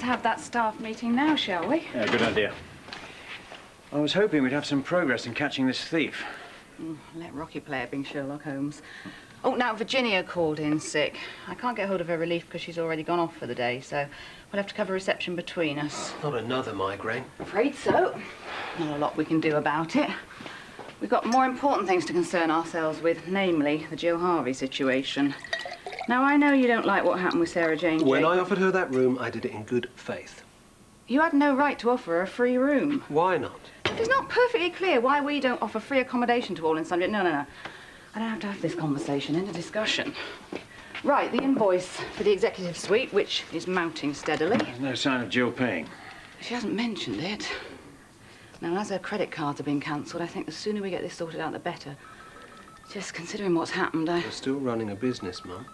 have that staff meeting now, shall we? Yeah, good idea. I was hoping we'd have some progress in catching this thief. Let Rocky play at being Sherlock Holmes. Oh, now Virginia called in sick. I can't get hold of her relief because she's already gone off for the day, so we'll have to cover reception between us. Not another migraine. Afraid so. Not a lot we can do about it. We've got more important things to concern ourselves with, namely the Jill Harvey situation. Now, I know you don't like what happened with Sarah Jane. When I offered her that room, I did it in good faith. You had no right to offer her a free room. Why not? It's not perfectly clear why we don't offer free accommodation to all in subject. No. I don't have to have this conversation. End of discussion. Right, the invoice for the executive suite, which is mounting steadily. There's no sign of Jill paying. She hasn't mentioned it. Now, as her credit cards have been cancelled, I think the sooner we get this sorted out, the better. Just considering what's happened, You're still running a business, Mum.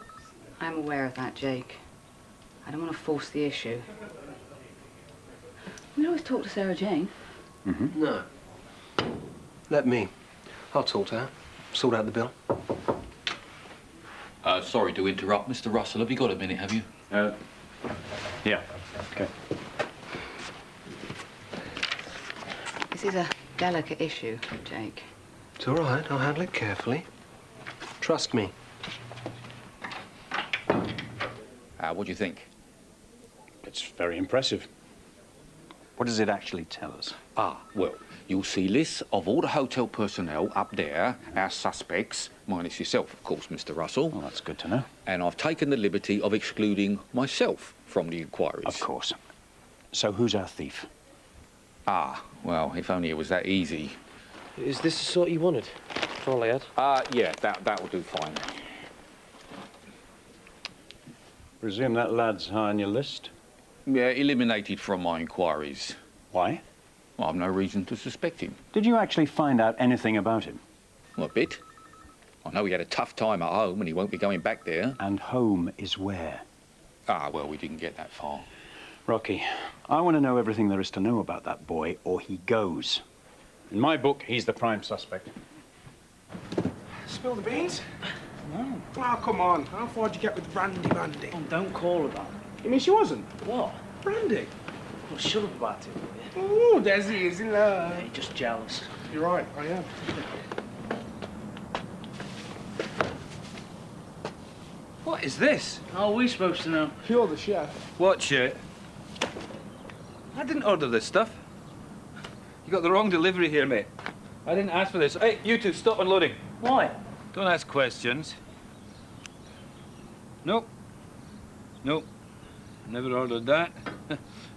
I'm aware of that, Jake. I don't want to force the issue. We always talk to Sarah Jane. Mm-hmm. No. Let me. I'll talk to her. Sort out the bill. Sorry to interrupt, Mr. Russell. Have you got a minute, have you? Yeah. Okay. This is a delicate issue, Jake. It's all right. I'll handle it carefully. Trust me. What do you think? It's very impressive. What does it actually tell us? Well, you'll see lists of all the hotel personnel up there, our suspects, minus yourself, of course, Mr. Russell. Well, that's good to know. And I've taken the liberty of excluding myself from the inquiries. Of course. So who's our thief? Well, if only it was that easy. Is this the sort you wanted? That's all I had. Yeah, that will do fine. Presume that lad's high on your list? Yeah, eliminated from my inquiries. Why? Well, I've no reason to suspect him. Did you actually find out anything about him? Well, a bit. I know he had a tough time at home and he won't be going back there. And home is where? Well, we didn't get that far. Rocky, I want to know everything there is to know about that boy, or he goes. In my book, he's the prime suspect. Spill the beans? No. Oh, come on. How far did you get with Brandy Bandy? Oh, don't call her that. You mean she wasn't? What? Brandy? Well, shut up about it, will you? Oh, Desi is in love. Yeah, you're just jealous. You're right, I am. What is this? How are we supposed to know? You're the chef. What shit? I didn't order this stuff. You got the wrong delivery here, mate. I didn't ask for this. Hey, you two, stop unloading. Why? Don't ask questions. Nope. Nope. Never ordered that.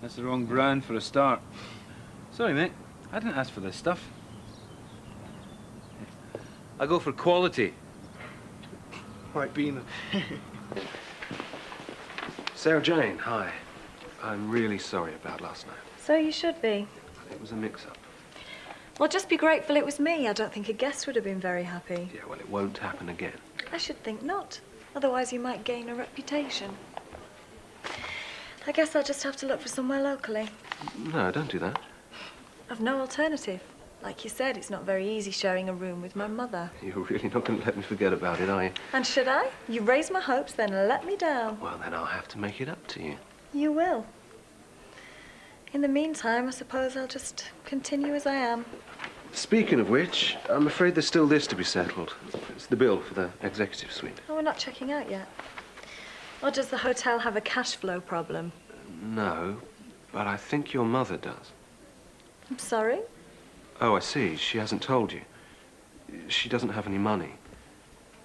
That's the wrong brand for a start. Sorry, mate. I didn't ask for this stuff. I go for quality. Right, Bean. Sarah Jane, hi. I'm really sorry about last night. So you should be. It was a mix-up. Well, just be grateful it was me. I don't think a guest would have been very happy. Yeah, well, it won't happen again. I should think not. Otherwise, you might gain a reputation. I guess I'll just have to look for somewhere locally. No, don't do that. I've no alternative. Like you said, it's not very easy sharing a room with my mother. You're really not going to let me forget about it, are you? And should I? You raise my hopes, then let me down. Well, then I'll have to make it up to you. You will. In the meantime, I suppose I'll just continue as I am. Speaking of which, I'm afraid there's still this to be settled. It's the bill for the executive suite. Oh, we're not checking out yet. Or does the hotel have a cash flow problem? No, but I think your mother does. I'm sorry? Oh, I see. She hasn't told you. She doesn't have any money.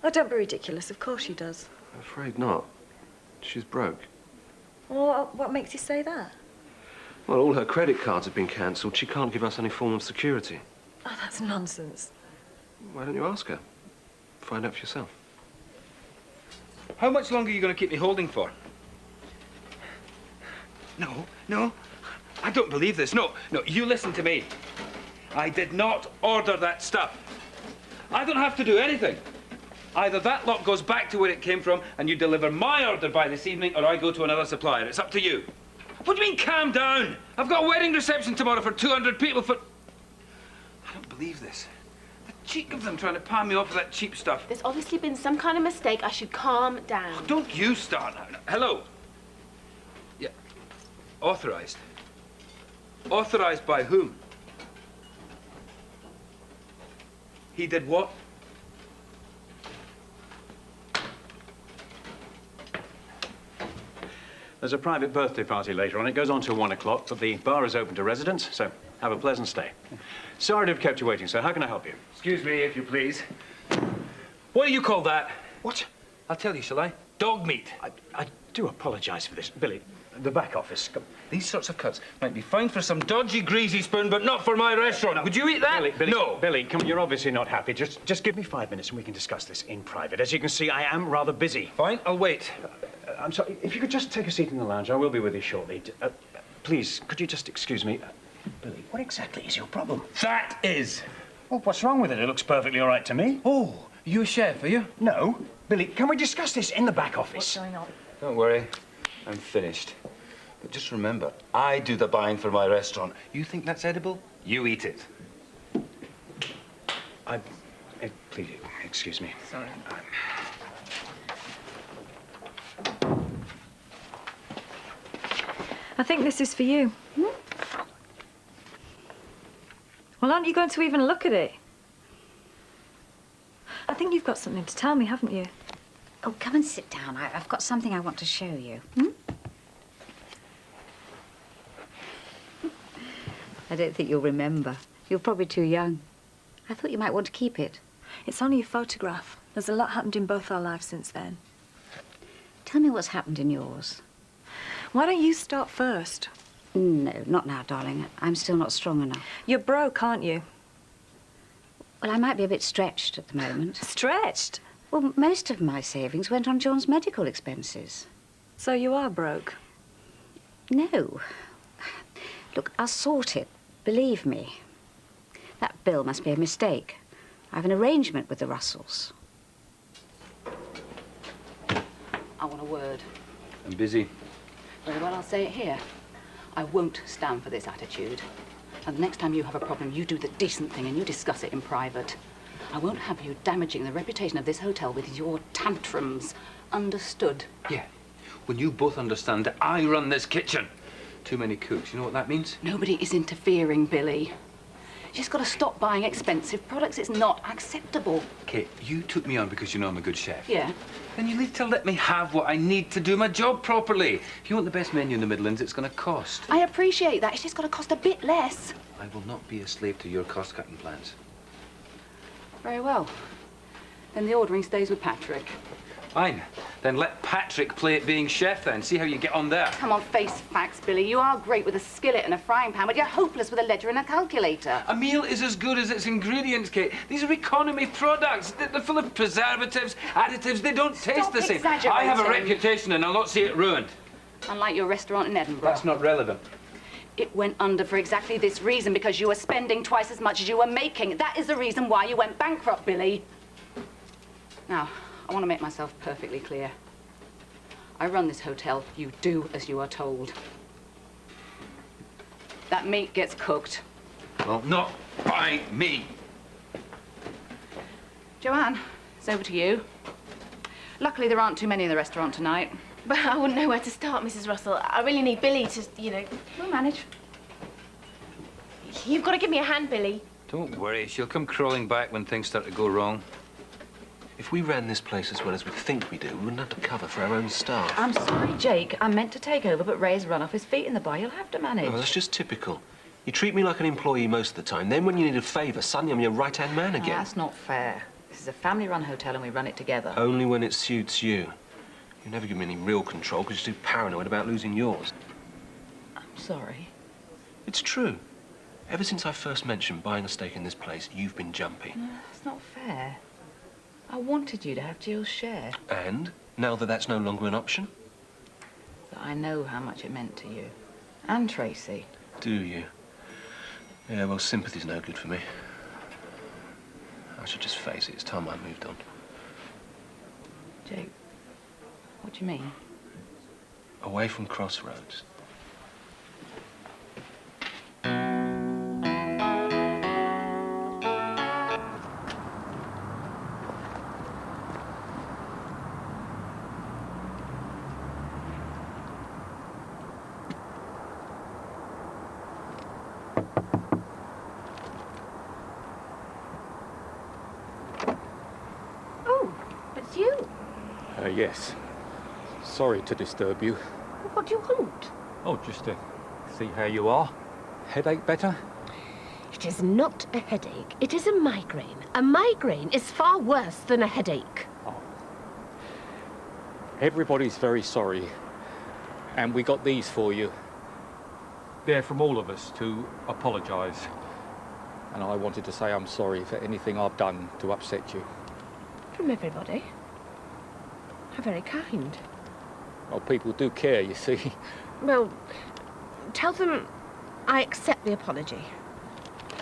Oh, don't be ridiculous. Of course she does. I'm afraid not. She's broke. Well, what makes you say that? Well, all her credit cards have been cancelled. She can't give us any form of security. Oh, that's nonsense. Why don't you ask her? Find out for yourself. How much longer are you going to keep me holding for? No. I don't believe this. No, you listen to me. I did not order that stuff. I don't have to do anything. Either that lot goes back to where it came from and you deliver my order by this evening, or I go to another supplier. It's up to you. What do you mean, calm down? I've got a wedding reception tomorrow for 200 people for... I don't believe this. The cheek of them trying to palm me off for that cheap stuff. There's obviously been some kind of mistake. I should calm down. Oh, don't you start now. Hello? Yeah. Authorised? Authorised by whom? He did what? There's a private birthday party later on. It goes on till 1 o'clock, but the bar is open to residents, so have a pleasant stay. Sorry to have kept you waiting, sir. How can I help you? Excuse me, if you please. What do you call that? What? I'll tell you, shall I? Dog meat. I do apologise for this. Billy, the back office. These sorts of cuts might be fine for some dodgy greasy spoon, but not for my restaurant. No. Would you eat that? Billy, no. Billy, come on, you're obviously not happy. Just give me 5 minutes and we can discuss this in private. As you can see, I am rather busy. Fine, I'll wait. I'm sorry, if you could just take a seat in the lounge, I will be with you shortly. Please, could you just excuse me? Billy, what exactly is your problem? That is. Well, what's wrong with it? It looks perfectly all right to me. Oh, you a chef, are you? No. Billy, can we discuss this in the back office? What's going on? Don't worry, I'm finished. But just remember, I do the buying for my restaurant. You think that's edible? You eat it. Please, excuse me. Sorry. I think this is for you. Well, aren't you going to even look at it? I think you've got something to tell me, haven't you? Oh, come and sit down. I've got something I want to show you. I don't think you'll remember. You're probably too young. I thought you might want to keep it. It's only a photograph. There's a lot happened in both our lives since then. Tell me what's happened in yours. Why don't you start first? No, not now, darling. I'm still not strong enough. You're broke, aren't you? Well, I might be a bit stretched at the moment. Stretched? Well, most of my savings went on John's medical expenses. So you are broke? No. Look, I'll sort it. Believe me. That bill must be a mistake. I have an arrangement with the Russells. I want a word. I'm busy. Very well, I'll say it here. I won't stand for this attitude. And the next time you have a problem, you do the decent thing and you discuss it in private. I won't have you damaging the reputation of this hotel with your tantrums. Understood? Yeah. When you both understand that I run this kitchen. Too many cooks. You know what that means? Nobody is interfering, Billy. You just got to stop buying expensive products. It's not acceptable. Kate, you took me on because you know I'm a good chef. Yeah. Then you need to let me have what I need to do my job properly. If you want the best menu in the Midlands, it's going to cost. I appreciate that. It's just got to cost a bit less. I will not be a slave to your cost-cutting plans. Very well. Then the ordering stays with Patrick. Fine. Then let Patrick play at being chef then. See how you get on there. Come on, face facts, Billy. You are great with a skillet and a frying pan, but you're hopeless with a ledger and a calculator. A meal is as good as its ingredients, Kate. These are economy products. They're full of preservatives, additives. They don't taste the same. Exaggerating. I have a reputation and I'll not see it ruined. Unlike your restaurant in Edinburgh. That's not relevant. It went under for exactly this reason, because you were spending twice as much as you were making. That is the reason why you went bankrupt, Billy. Now, I want to make myself perfectly clear. I run this hotel. You do as you are told. That meat gets cooked. Well, not by me. Joanne, it's over to you. Luckily, there aren't too many in the restaurant tonight. But I wouldn't know where to start, Mrs. Russell. I really need Billy to, you know... We'll manage. You've got to give me a hand, Billy. Don't worry. She'll come crawling back when things start to go wrong. If we ran this place as well as we think we do, we wouldn't have to cover for our own staff. I'm sorry, Jake. I meant to take over, but Ray's run off his feet in the bar. You'll have to manage. Oh, that's just typical. You treat me like an employee most of the time. Then when you need a favour, suddenly I'm your right-hand man again. That's not fair. This is a family-run hotel and we run it together. Only when it suits you. You never give me any real control because you're too paranoid about losing yours. I'm sorry. It's true. Ever since I first mentioned buying a stake in this place, you've been jumpy. No, that's not fair. I wanted you to have Jill's share. And, now that that's no longer an option? But I know how much it meant to you. And Tracy. Do you? Yeah, well, sympathy's no good for me. I should just face it. It's time I moved on. Jake, what do you mean? Away from Crossroads. Yes. Sorry to disturb you. What do you want? Oh, just to see how you are. Headache better? It is not a headache. It is a migraine. A migraine is far worse than a headache. Oh. Everybody's very sorry. And we got these for you. They're from all of us to apologise. And I wanted to say I'm sorry for anything I've done to upset you. From everybody? How very kind. Well, people do care, you see. Well, tell them I accept the apology.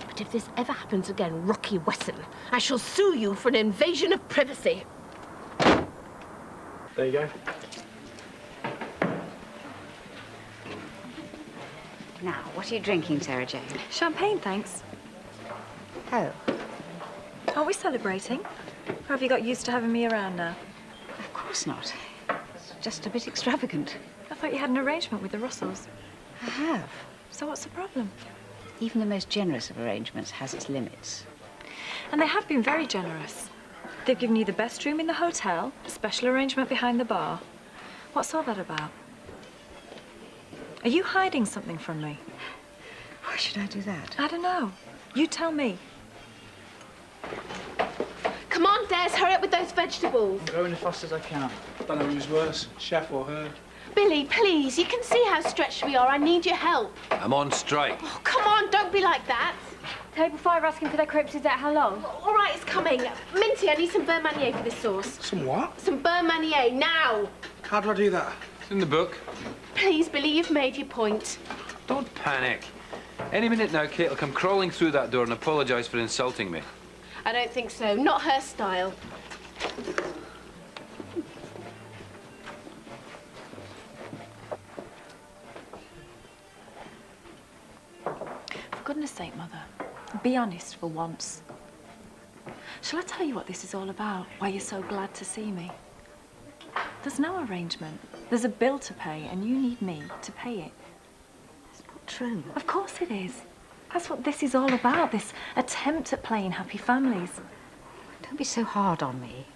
But if this ever happens again, Rocky Wesson, I shall sue you for an invasion of privacy. There you go. Now, what are you drinking, Sarah Jane? Champagne, thanks. Oh, Aren't we celebrating? Or have you got used to having me around now? of course not. It's just a bit extravagant. I thought you had an arrangement with the Russells. I have. So what's the problem? Even the most generous of arrangements has its limits. And they have been very generous. They've given you the best room in the hotel, a special arrangement behind the bar. What's all that about? Are you hiding something from me? Why should I do that? I don't know. You tell me. Come on, Des, hurry up with those vegetables. I'm going as fast as I can. Don't know who's worse, chef or her. Billy, please, you can see how stretched we are. I need your help. I'm on strike. Oh, come on, don't be like that. Table 5 asking for their crepes. Is that how long? All right, it's coming. Minty, I need some beurre manier for this sauce. Some what? Some beurre manier, now. How do I do that? It's in the book. Please, Billy, you've made your point. Don't panic. Any minute now, Kate will come crawling through that door and apologise for insulting me. I don't think so. Not her style. For goodness sake, Mother, be honest for once. Shall I tell you what this is all about? Why you're so glad to see me? There's no arrangement. There's a bill to pay, and you need me to pay it. It's not true. Of course it is. That's what this is all about, this attempt at playing happy families. Don't be so hard on me.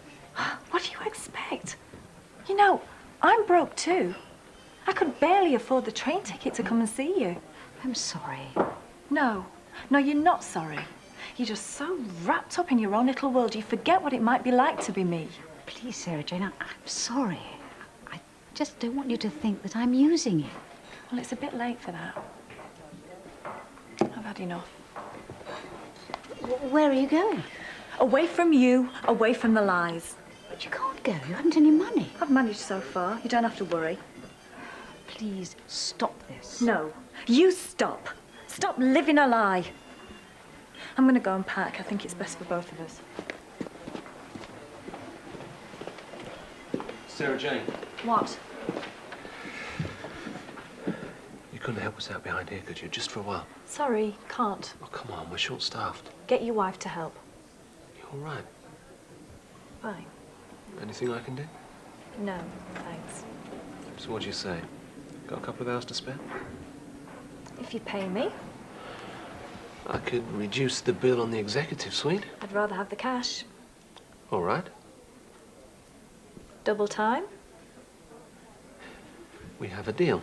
What do you expect? You know, I'm broke too. I could barely afford the train ticket to come and see you. I'm sorry. No, you're not sorry. You're just so wrapped up in your own little world, you forget what it might be like to be me. Please, Sarah Jane, I'm sorry. I just don't want you to think that I'm using you. Well, it's a bit late for that. I've had enough. Where are you going? Away from you, away from the lies. But you can't go. You haven't any money. I've managed so far. You don't have to worry. Please stop this. No, you stop. Stop living a lie. I'm going to go and pack. I think it's best for both of us. Sarah Jane. What? You couldn't help us out behind here, could you? Just for a while. Sorry, can't. Oh, come on, we're short-staffed. Get your wife to help. You all right? Fine. Anything I can do? No, thanks. So what do you say? Got a couple of hours to spare? If you pay me, I could reduce the bill on the executive suite. I'd rather have the cash. All right. Double time? We have a deal.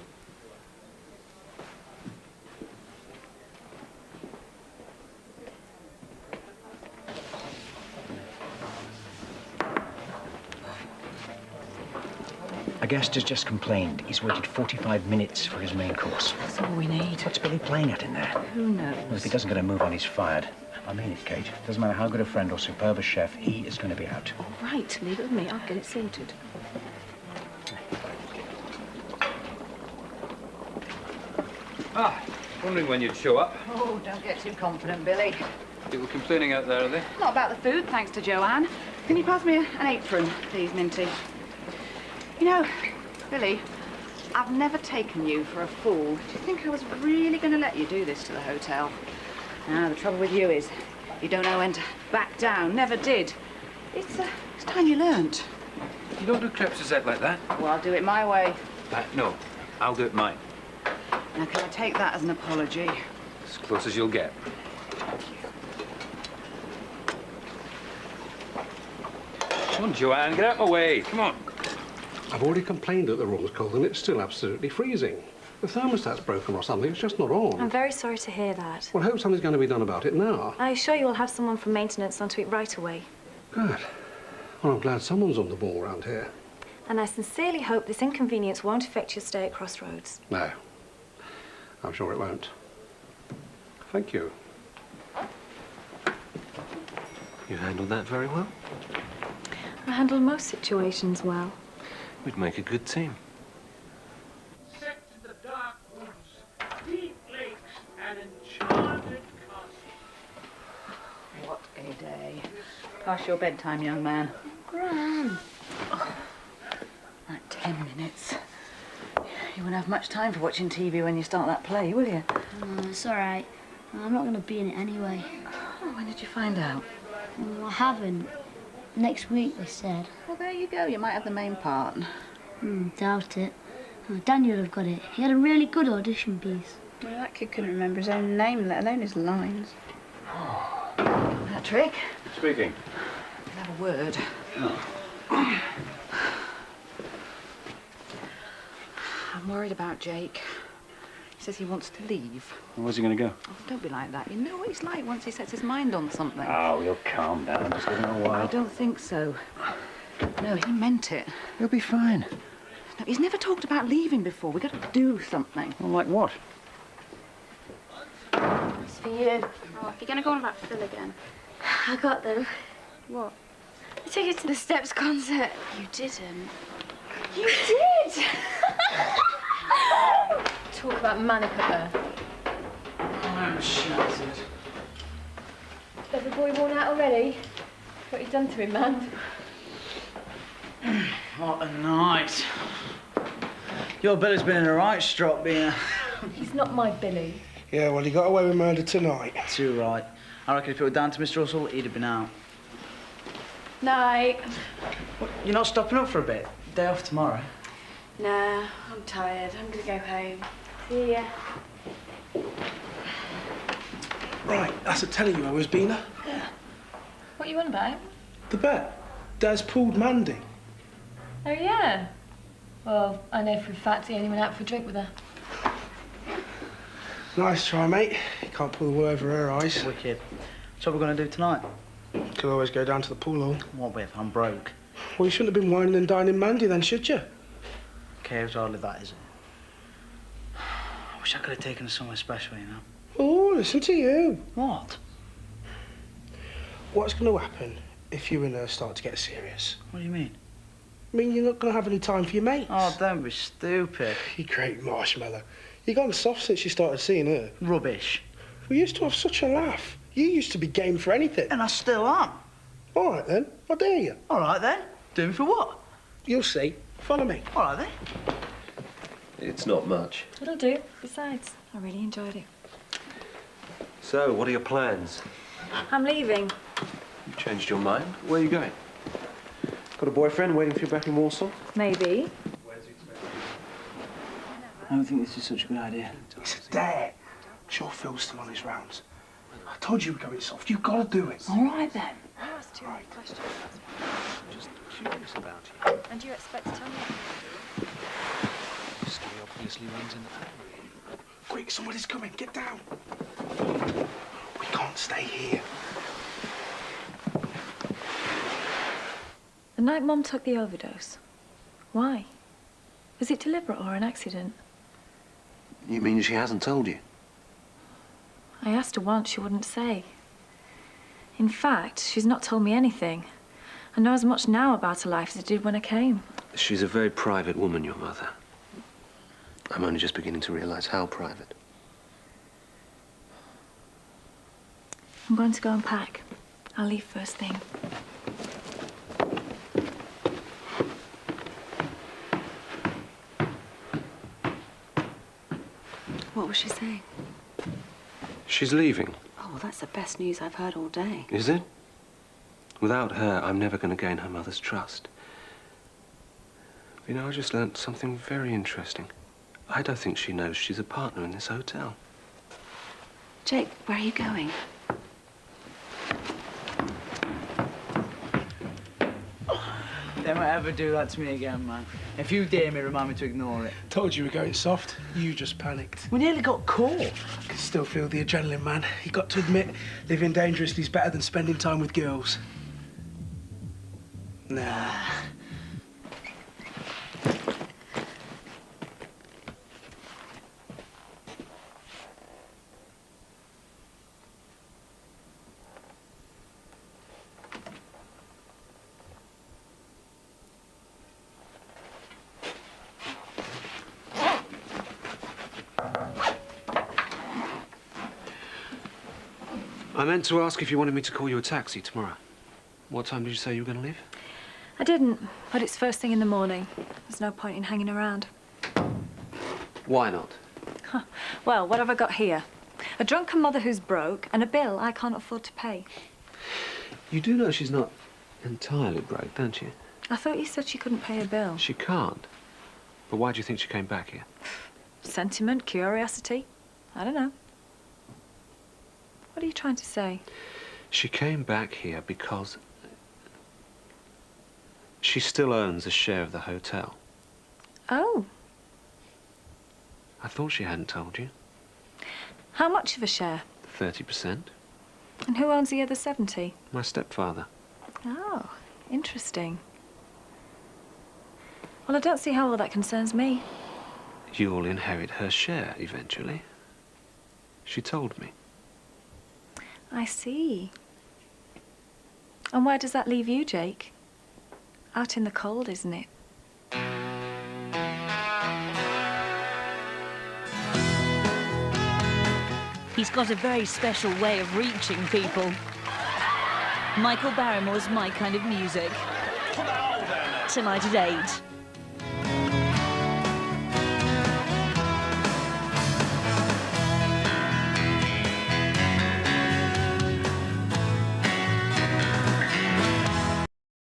A guest has just complained. He's waited 45 minutes for his main course. That's all we need. What's Billy playing at in there? Who knows? Well, if he doesn't get a move on, he's fired. I mean it, Kate. Doesn't matter how good a friend or superb a chef, he is going to be out. All right, leave it with me. I'll get it sorted. Wondering when you'd show up. Oh, don't get too confident, Billy. People complaining out there, are they? Not about the food, thanks to Joanne. Can you pass me an apron, please, Minty? You know, Billy, I've never taken you for a fool. Do you think I was really going to let you do this to the hotel? The trouble with you is you don't know when to back down. Never did. It's time you learnt. You don't do crêpes Suzette like that. Well, I'll do it my way. No, I'll do it mine. Now, can I take that as an apology? As close as you'll get. Come on, Joanne, get out of my way. Come on. I've already complained that the room's cold and it's still absolutely freezing. The thermostat's broken or something, it's just not on. I'm very sorry to hear that. Well, I hope something's going to be done about it now. I assure you we'll have someone from maintenance onto it right away. Good. Well, I'm glad someone's on the ball around here. And I sincerely hope this inconvenience won't affect your stay at Crossroads. No. I'm sure it won't. Thank you. You handled that very well. I handle most situations well. We'd make a good team. Set to the dark woods, deep lakes, and enchanted castles. What a day. Past your bedtime, young man. Gran. Oh, like 10 minutes. You won't have much time for watching TV when you start that play, will you? It's all right. I'm not going to be in it anyway. Oh, when did you find out? I haven't. Next week, they said. Well, there you go. You might have the main part. Doubt it. Daniel would have got it. He had a really good audition piece. Well, that kid couldn't remember his own name, let alone his lines. Patrick? Speaking. We'll have a word. Oh. I'm worried about Jake. He says he wants to leave. Well, where's he going to go? Oh, don't be like that. You know what he's like once he sets his mind on something. Oh, he'll calm down. Just give him a while. I don't think so. No, he meant it. He'll be fine. No, he's never talked about leaving before. We've got to do something. Well, like what? It's for you. Oh, you're going to go on about Phil again. I got them. What? I took you to the Steps concert. You didn't. You did! Talk about manic up there. I'm shattered. Every boy worn out already? What you done to him, man? What a night. Your Billy's been in a right strop being a... He's not my Billy. Yeah, well, he got away with murder tonight. Too right. I reckon if it were down to Mr. Russell, he'd have been out. Night. What, you're not stopping up for a bit? Day off tomorrow? Nah, I'm tired. I'm going to go home. See ya. Right, that's a telling you I was Bina. What you on about? The bet. Daz pulled Mandy. Oh, yeah. Well, I know for a fact he only went out for a drink with her. Nice try, mate. You can't pull the wool over her eyes. Wicked. So what we're going to do tonight? Could always go down to the pool hall. What with? I'm broke. Well, you shouldn't have been whining and dining Mandy then, should you? Cares hardly that, is it? I wish I could have taken her somewhere special, you know. Oh, listen to you. What? What's going to happen if you and her start to get serious? What do you mean? I mean, you're not going to have any time for your mates. Oh, don't be stupid. You great marshmallow. You've gone soft since you started seeing her. Rubbish. We used to have such a laugh. You used to be game for anything. And I still am. All right, then. I dare you. All right, then. Do me for what? You'll see. Follow me. All right, then. It's not much. It'll do. Besides, I really enjoyed it. So, what are your plans? I'm leaving. You changed your mind? Where are you going? Got a boyfriend waiting for you back in Warsaw? Maybe. I don't think this is such a good idea. It's a dare. Sure Phil's still on his rounds. I told you we're going soft. You've got to do it. All right, then. You asked too many questions. Just curious about you. And you expect to tell me? History obviously runs in the family. Quick, somebody's coming. Get down. We can't stay here. The night Mom took the overdose. Why? Was it deliberate or an accident? You mean she hasn't told you? I asked her once, she wouldn't say. In fact, she's not told me anything. I know as much now about her life as I did when I came. She's a very private woman, your mother. I'm only just beginning to realize how private. I'm going to go and pack. I'll leave first thing. What was she saying? She's leaving. Oh, well, that's the best news I've heard all day. Is it? Without her, I'm never going to gain her mother's trust. You know, I just learnt something very interesting. I don't think she knows she's a partner in this hotel. Jake, where are you going? Don't ever do that to me again, man. If you dare me, remind me to ignore it. Told you we were going soft. You just panicked. We nearly got caught. I can still feel the adrenaline, man. You got to admit, living dangerously is better than spending time with girls. Nah. I meant to ask if you wanted me to call you a taxi tomorrow. What time did you say you were going to leave? I didn't, but it's first thing in the morning. There's no point in hanging around. Why not? Huh. Well, what have I got here? A drunken mother who's broke and a bill I can't afford to pay. You do know she's not entirely broke, don't you? I thought you said she couldn't pay a bill. She can't. But why do you think she came back here? Sentiment, curiosity. I don't know. What are you trying to say? She came back here because she still owns a share of the hotel. Oh. I thought she hadn't told you. How much of a share? 30%. And who owns the other 70? My stepfather. Oh, interesting. Well, I don't see how all that concerns me. You'll inherit her share eventually. She told me. I see. And where does that leave you, Jake? Out in the cold, isn't it? He's got a very special way of reaching people. Michael Barrymore's My Kind of Music. Tonight at 8.